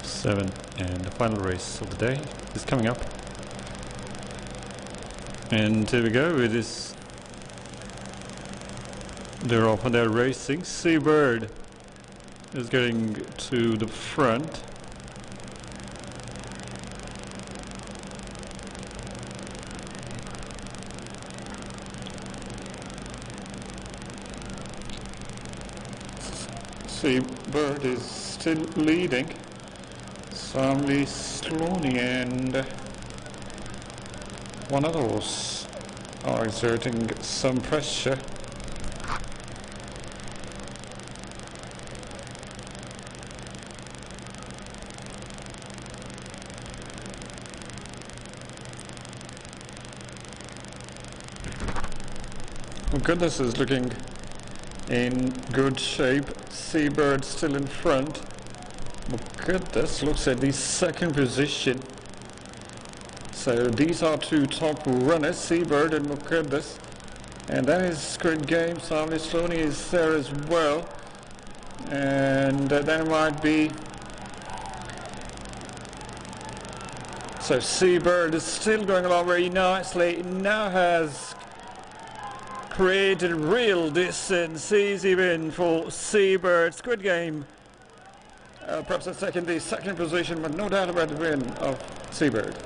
7, and the final race of the day is coming up. And here we go, it is they're off and they're racing. Seabird is getting to the front. Seabird is still leading. Samly Sloaney and one of those are exerting some pressure. Oh goodness, is looking in good shape. Seabird still in front. Oh goodness, looks at the second position. So these are two top runners, Seabird and Mukaddas. And that is great game. Samly Sloaney is there as well. And that might be... So Seabird is still going along very nicely. Now has created real distance. Easy win for Seabird. It's a good game. Perhaps the second position, but no doubt about the win of Seabird.